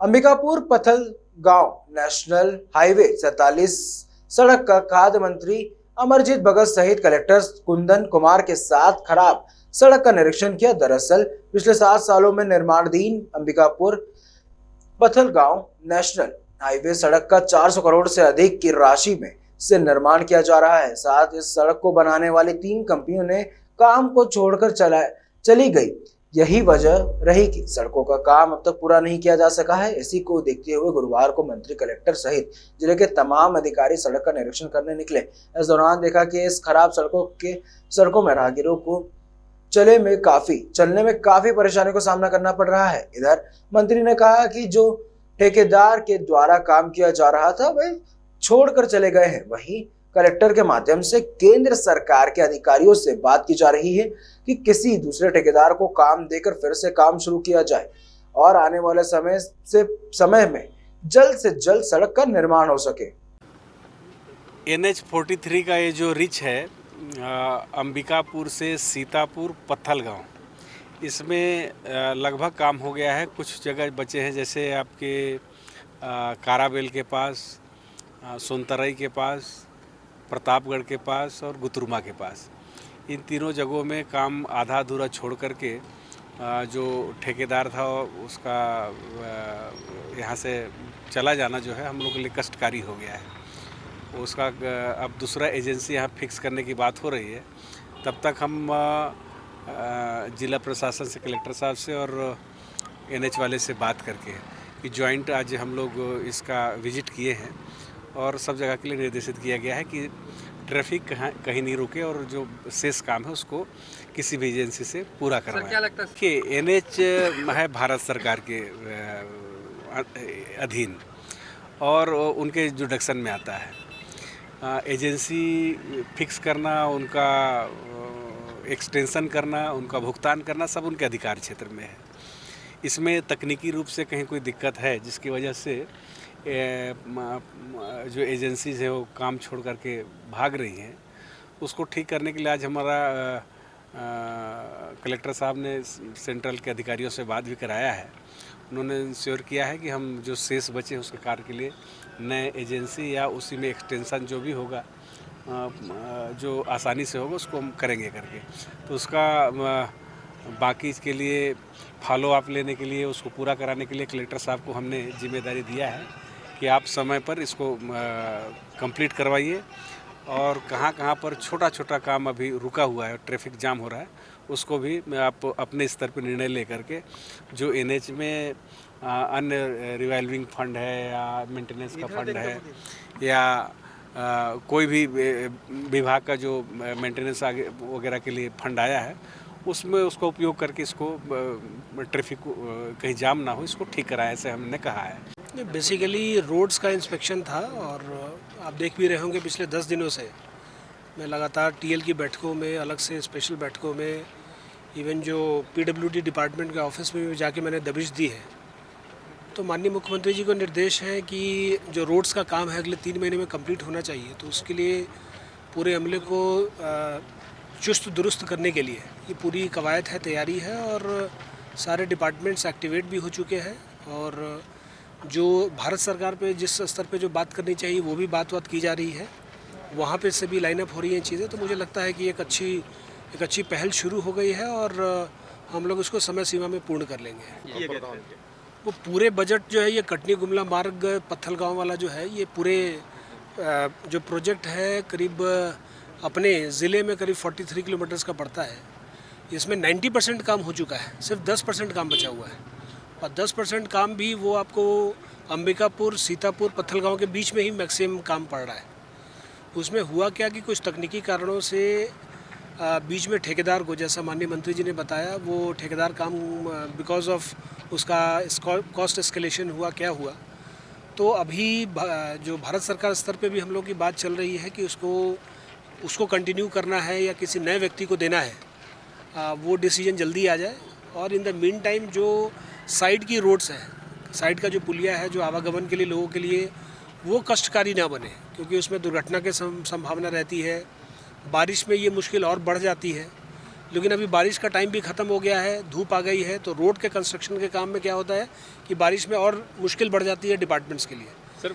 Ambikapur Pathalgaon national highway 47 सड़क का खाद्य मंत्री अमरजीत भगत सहित कलेक्टर कुंदन कुमार के साथ खराब सड़क का निरीक्षण किया। दरअसल पिछले 7 सालों में निर्माणाधीन अंबिकापुर पथलगांव नेशनल हाईवे सड़क का 400 करोड़ से अधिक की राशि में से निर्माण किया जा रहा है। साथ इस सड़क को बनाने वाली 3 कंपनियों ने काम को छोड़कर चली गई। यही वजह रही कि सड़कों का काम अब तक पूरा नहीं किया जा सका है। इसी को देखते हुए गुरुवार को मंत्री, कलेक्टर सहित जिले के तमाम अधिकारी सड़क का निरीक्षण करने निकले। इस दौरान देखा कि इस खराब सड़कों में राहगीरों को चलने में काफी परेशानी का सामना करना पड़ रहा है। इधर मंत्री ने कहा कि जो ठेकेदार के द्वारा काम किया जा रहा था वह छोड़कर चले गए हैं। वहीं कलेक्टर के माध्यम से केंद्र सरकार के अधिकारियों से बात की जा रही है कि किसी दूसरे ठेकेदार को काम देकर फिर से काम शुरू किया जाए और आने वाले समय में जल्द से जल्द सड़क का निर्माण हो सके। NH-43 का ये जो रिच है अंबिकापुर से सीतापुर पत्थलगांव, इसमें लगभग काम हो गया है। कुछ जगह बचे हैं, जैसे आपके काराबेल के पास, सोनतराई के पास, प्रतापगढ़ के पास और गुतरुमा के पास। इन तीनों जगहों में काम आधा अधूरा छोड़ करके जो ठेकेदार था उसका यहाँ से चला जाना जो है हम लोग के लिए कष्टकारी हो गया है। उसका अब दूसरा एजेंसी यहाँ फिक्स करने की बात हो रही है। तब तक हम जिला प्रशासन से, कलेक्टर साहब से और NH वाले से बात करके कि जॉइंट आज हम लोग इसका विजिट किए हैं और सब जगह के लिए निर्देशित किया गया है कि ट्रैफिक कहीं नहीं रुके और जो शेष काम है उसको किसी भी एजेंसी से पूरा करवाएं। क्या लगता है कि NH है भारत सरकार के अधीन और उनके जुडिक्शन में आता है। एजेंसी फिक्स करना, उनका एक्सटेंशन करना, उनका भुगतान करना सब उनके अधिकार क्षेत्र में है। इसमें तकनीकी रूप से कहीं कोई दिक्कत है जिसकी वजह से जो एजेंसीज हैं वो काम छोड़ करके भाग रही हैं, उसको ठीक करने के लिए आज हमारा कलेक्टर साहब ने सेंट्रल के अधिकारियों से बात भी कराया है। उन्होंने इंश्योर किया है कि हम जो शेष बचे उसके कार्य के लिए नए एजेंसी या उसी में एक्सटेंशन जो भी होगा जो आसानी से होगा उसको हम करेंगे करके। तो उसका बाकी इसके लिए फॉलो अप लेने के लिए, उसको पूरा कराने के लिए कलेक्टर साहब को हमने जिम्मेदारी दिया है कि आप समय पर इसको कंप्लीट करवाइए और कहाँ पर छोटा छोटा काम अभी रुका हुआ है, ट्रैफिक जाम हो रहा है, उसको भी आप अपने स्तर पर निर्णय ले करके जो NH में अन्य रिवॉल्विंग फंड है या मेंटेनेंस का फंड है या कोई भी विभाग का जो मेंटेनेंस आगे वगैरह के लिए फंड आया है उसमें उसका उपयोग करके इसको ट्रैफिक कहीं जाम ना हो, इसको ठीक कराएं, ऐसे हमने कहा है। बेसिकली रोड्स का इंस्पेक्शन था और आप देख भी रहे होंगे पिछले 10 दिनों से मैं लगातार TL की बैठकों में, अलग से स्पेशल बैठकों में, इवन जो PWD डिपार्टमेंट के ऑफिस में भी जाके मैंने दबिश दी है। तो माननीय मुख्यमंत्री जी को निर्देश है कि जो रोड्स का काम है अगले 3 महीने में कंप्लीट होना चाहिए। तो उसके लिए पूरे अमले को चुस्त दुरुस्त करने के लिए ये पूरी कवायद है, तैयारी है और सारे डिपार्टमेंट्स एक्टिवेट भी हो चुके हैं और जो भारत सरकार पे जिस स्तर पे जो बात करनी चाहिए वो भी बात की जा रही है, वहाँ पे से भी लाइनअप हो रही हैं चीज़ें। तो मुझे लगता है कि एक अच्छी पहल शुरू हो गई है और हम लोग इसको समय सीमा में पूर्ण कर लेंगे। वो पूरे बजट जो है ये कटनी गुमला मार्ग पत्थलगांव वाला जो है, ये पूरे जो प्रोजेक्ट है करीब अपने ज़िले में करीब 43 किलोमीटर्स का पड़ता है। इसमें 90% काम हो चुका है, सिर्फ 10% काम बचा हुआ है और 10% काम भी वो आपको अंबिकापुर, सीतापुर, पत्थलगांव के बीच में ही मैक्सिमम काम पड़ रहा है। उसमें हुआ क्या कि कुछ तकनीकी कारणों से बीच में ठेकेदार को, जैसा माननीय मंत्री जी ने बताया, वो ठेकेदार काम बिकॉज ऑफ उसका कॉस्ट एस्केलेशन हुआ, क्या हुआ। तो अभी जो भारत सरकार स्तर पे भी हम लोग की बात चल रही है कि उसको कंटिन्यू करना है या किसी नए व्यक्ति को देना है, वो डिसीजन जल्दी आ जाए। और इन द मीन टाइम जो साइड की रोड्स हैं, साइड का जो पुलिया है जो आवागमन के लिए लोगों के लिए, वो कष्टकारी ना बने, क्योंकि उसमें दुर्घटना की संभावना रहती है। बारिश में ये मुश्किल और बढ़ जाती है। लेकिन अभी बारिश का टाइम भी ख़त्म हो गया है, धूप आ गई है, तो रोड के कंस्ट्रक्शन के काम में क्या होता है कि बारिश में और मुश्किल बढ़ जाती है डिपार्टमेंट्स के लिए।